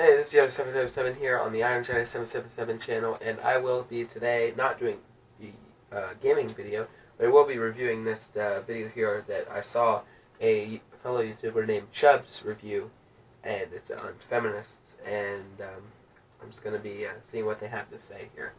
Hey, this is Yoda777 here on the Iron Jedi 777 channel, and I will be today not doing the gaming video, but I will be reviewing this video here that I saw a fellow YouTuber named Chubb's review, and it's on feminists, and I'm just going to be seeing what they have to say here.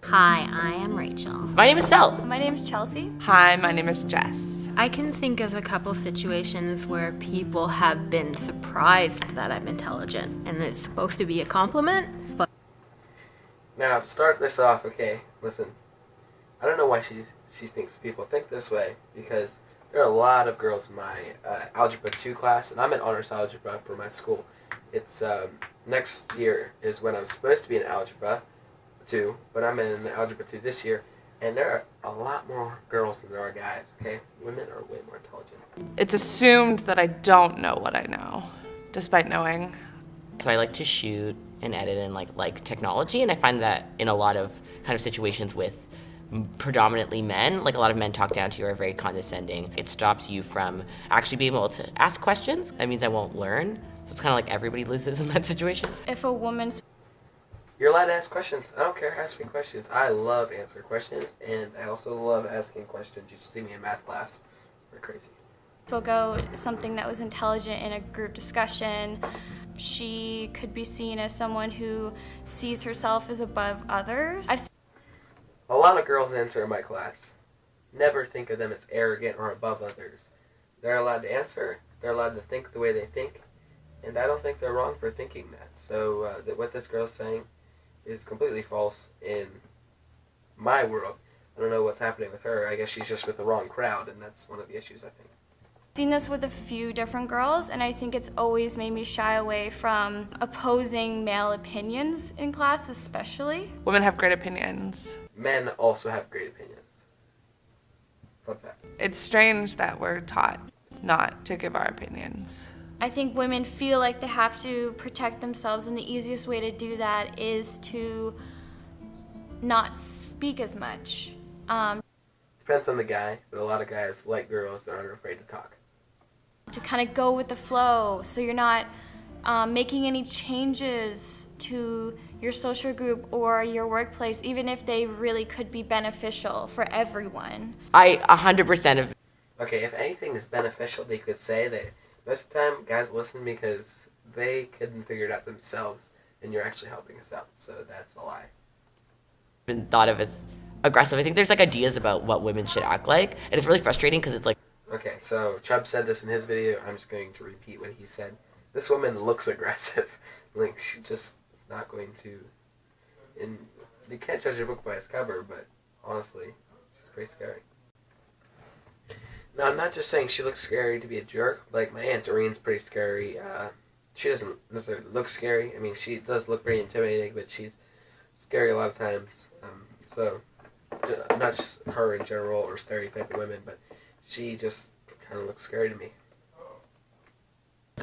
Hi, I am Rachel. My name is Sel. My name is Chelsea. Hi, my name is Jess. I can think of a couple situations where people have been surprised that I'm intelligent, and it's supposed to be a compliment, but... Now, to start this off, okay, listen. I don't know why she thinks people think this way, because there are a lot of girls in my Algebra 2 class, and I'm in Honors Algebra for my school. It's, next year is when I'm supposed to be in Algebra 2, but I'm in Algebra 2 this year, and there are a lot more girls than there are guys, okay? Women are way more intelligent. It's assumed that I don't know what I know, despite knowing. So I like to shoot and edit and like technology, and I find that in a lot of kind of situations with predominantly men, like a lot of men talk down to you or are very condescending. It stops you from actually being able to ask questions. That means I won't learn. So it's kind of like everybody loses in that situation. If a woman's You're allowed to ask questions. I don't care. Ask me questions. I love answering questions, and I also love asking questions. You should see me in math class. We're crazy. forgo something that was intelligent in a group discussion, she could be seen as someone who sees herself as above others. A lot of girls answer in my class. Never think of them as arrogant or above others. They're allowed to answer. They're allowed to think the way they think, and I don't think they're wrong for thinking that. So what this girl's saying is completely false in my world. I don't know what's happening with her. I guess she's just with the wrong crowd, and that's one of the issues, I think. Seen this with a few different girls, and I think it's always made me shy away from opposing male opinions in class, especially. Women have great opinions. Men also have great opinions. Fun fact. It's strange that we're taught not to give our opinions. I think women feel like they have to protect themselves, and the easiest way to do that is to not speak as much. Depends on the guy, but a lot of guys like girls that aren't afraid to talk. To kind of go with the flow, so you're not making any changes to your social group or your workplace, even if they really could be beneficial for everyone. I 100% of. Okay, if anything is beneficial, they could say that most of the time guys listen because they couldn't figure it out themselves, and you're actually helping us out, so that's a lie. Been thought of as aggressive. I think there's like ideas about what women should act like, and it's really frustrating because it's like. Okay, so Chubb said this in his video. I'm just going to repeat what he said. This woman looks aggressive. Like, she just is not going to... And you can't judge a book by its cover, but honestly, she's pretty scary. Now, I'm not just saying she looks scary to be a jerk. Like, my Aunt Doreen's pretty scary. She doesn't necessarily look scary. I mean, she does look pretty intimidating, but she's scary a lot of times. So, not just her in general or stereotyping women, but she just kind of looks scary to me.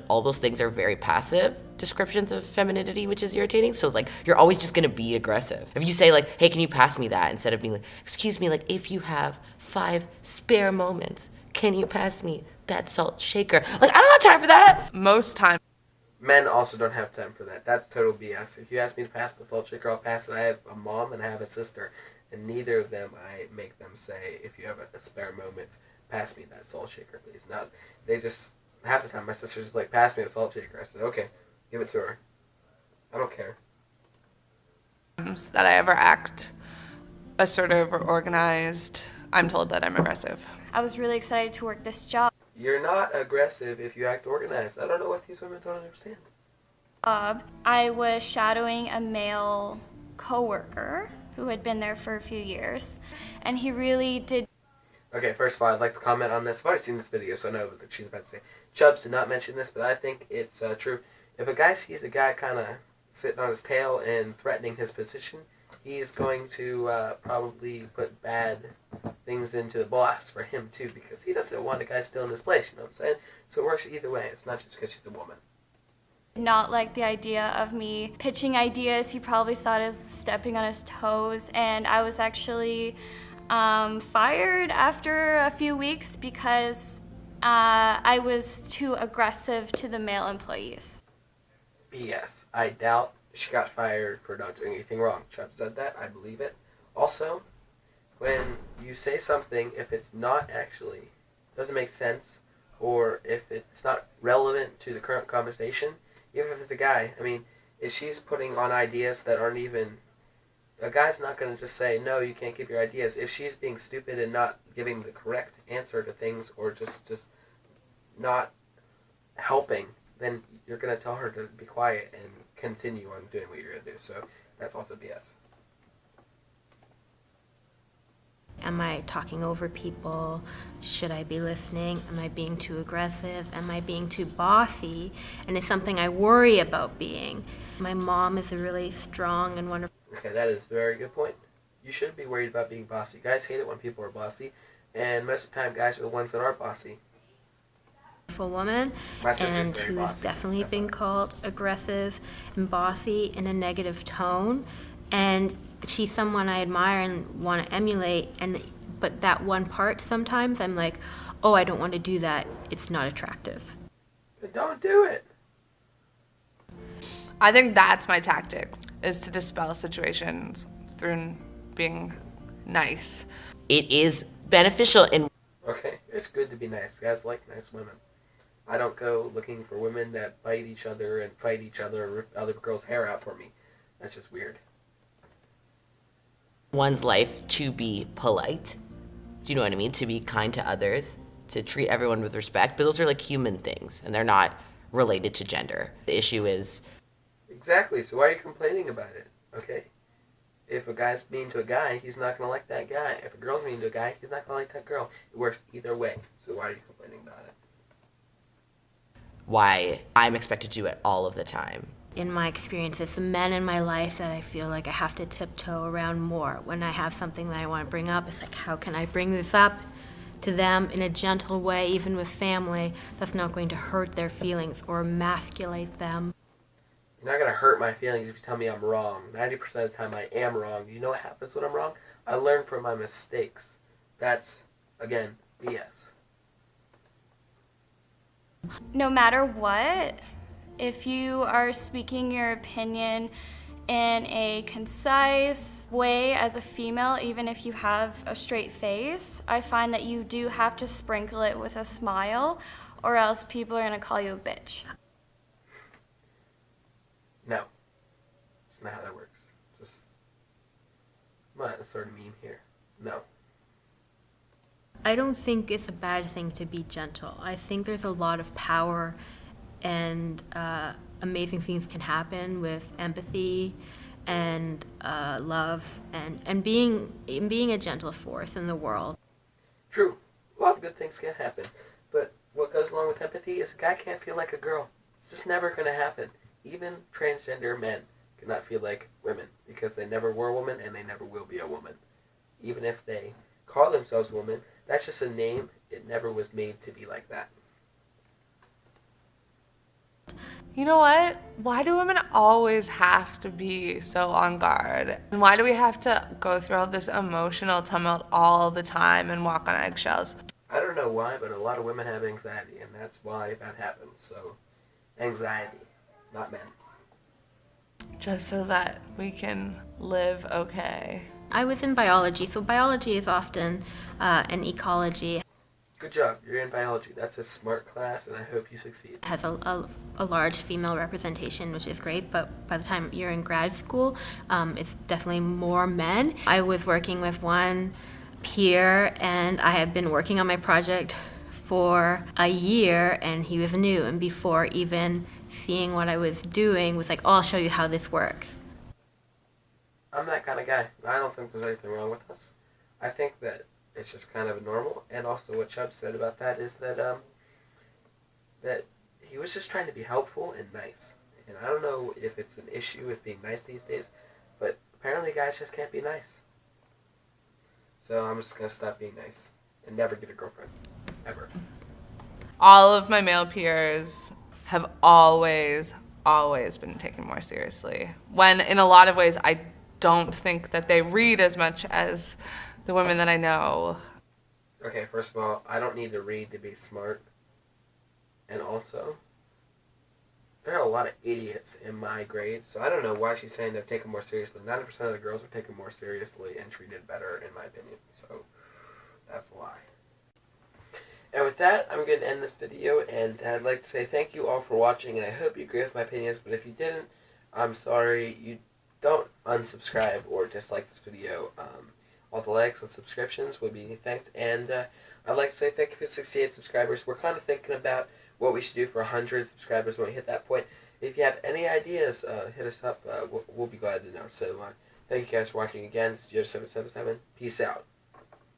All those things are very passive descriptions of femininity, which is irritating. So it's like, you're always just gonna be aggressive. If you say like, hey, can you pass me that? Instead of being like, excuse me, like if you have 5 spare moments, can you pass me that salt shaker? Like, I don't have time for that. Most times. Men also don't have time for that. That's total BS. If you ask me to pass the salt shaker, I'll pass it. I have a mom and I have a sister, and neither of them I make them say, if you have a spare moment, pass me that salt shaker, please. Now, they just, half the time, my sister's just like, pass me the salt shaker. I said, okay, give it to her. I don't care. That I ever act assertive or organized, I'm told that I'm aggressive. I was really excited to work this job. You're not aggressive if you act organized. I don't know what these women don't understand. I was shadowing a male coworker who had been there for a few years, and he really did. Okay, first of all, I'd like to comment on this. I've already seen this video, so I know what she's about to say. Chubbs did not mention this, but I think it's true. If a guy sees a guy kind of sitting on his tail and threatening his position, he's going to probably put bad things into the boss for him, too, because he doesn't want a guy still in his place, you know what I'm saying? So it works either way. It's not just because she's a woman. Not like the idea of me pitching ideas. He probably saw it as stepping on his toes, and I was actually fired after a few weeks because I was too aggressive to the male employees. BS. I doubt she got fired for not doing anything wrong. Chubb said that. I believe it. Also, when you say something, if it's not actually, doesn't make sense, or if it's not relevant to the current conversation, even if it's a guy, I mean, if she's putting on ideas that aren't even, a guy's not going to just say, no, you can't give your ideas. If she's being stupid and not giving the correct answer to things, or just not helping, then you're going to tell her to be quiet and continue on doing what you're going to do. So that's also BS. Am I talking over people? Should I be listening? Am I being too aggressive? Am I being too bossy? And it's something I worry about being. My mom is a really strong and wonderful. Okay, that is a very good point. You shouldn't be worried about being bossy. Guys hate it when people are bossy, and most of the time guys are the ones that are bossy. Woman, My sister's and very who's bossy. definitely been called aggressive and bossy in a negative tone, and she's someone I admire and want to emulate, but that one part sometimes I'm like, oh, I don't want to do that, it's not attractive. But don't do it. I think that's my tactic, is to dispel situations through being nice. It is beneficial in Okay, it's good to be nice. Guys like nice women. I don't go looking for women that bite each other and fight each other and rip other girls' hair out for me. That's just weird. one's life to be polite. Do you know what I mean? To be kind to others, to treat everyone with respect. But those are like human things, and they're not related to gender. The issue is, Exactly, so why are you complaining about it? Okay? If a guy's mean to a guy, he's not going to like that guy. If a girl's mean to a guy, he's not going to like that girl. It works either way. So why are you complaining about it? why I'm expected to do it all of the time. In my experience, it's the men in my life that I feel like I have to tiptoe around more. When I have something that I want to bring up, it's like, how can I bring this up to them in a gentle way, even with family, that's not going to hurt their feelings or emasculate them. You're not going to hurt my feelings if you tell me I'm wrong. 90% of the time I am wrong. You know what happens when I'm wrong? I learn from my mistakes. That's, again, BS. No matter what, if you are speaking your opinion in a concise way as a female, even if you have a straight face, I find that you do have to sprinkle it with a smile, or else people are going to call you a bitch. No. That's not how that works. I'm not sort of mean here. No. I don't think it's a bad thing to be gentle. I think there's a lot of power and amazing things can happen with empathy and love and being a gentle force in the world. True. A lot of good things can happen. But what goes along with empathy is a guy can't feel like a girl. It's just never going to happen. Even transgender men cannot feel like women because they never were a woman and they never will be a woman. Even if they call themselves women, that's just a name. It never was made to be like that. You know what? Why do women always have to be so on guard? And why do we have to go through all this emotional tumult all the time and walk on eggshells? I don't know why, but a lot of women have anxiety, and that's why that happens. So, anxiety, not men. Just so that we can live okay. I was in biology, so biology is often an ecology. Good job. You're in biology. That's a smart class, and I hope you succeed. It has a large female representation, which is great, but by the time you're in grad school, it's definitely more men. I was working with one peer, and I had been working on my project for a year, and he was new, and before even seeing what I was doing, was like, oh, I'll show you how this works. I'm that kind of guy. I don't think there's anything wrong with us. I think that it's just kind of normal, and also what Chubb said about that is that that he was just trying to be helpful and nice. And I don't know if it's an issue with being nice these days, but apparently guys just can't be nice. So I'm just going to stop being nice and never get a girlfriend. Ever. All of my male peers have always been taken more seriously. When in a lot of ways I don't think that they read as much as the women that I know. Okay, first of all, I don't need to read to be smart. And also, there are a lot of idiots in my grade, so I don't know why she's saying they're taken more seriously. 90% of the girls are taken more seriously and treated better, in my opinion. So that's a lie. And with that, I'm going to end this video, and I'd like to say thank you all for watching, and I hope you agree with my opinions, but if you didn't, I'm sorry. You don't unsubscribe or dislike this video. All the likes and subscriptions would be thanked, and I'd like to say thank you for 68 subscribers. We're kind of thinking about what we should do for 100 subscribers when we hit that point. If you have any ideas, hit us up. We'll be glad to know. So thank you guys for watching again. It's Yoda777. Peace out.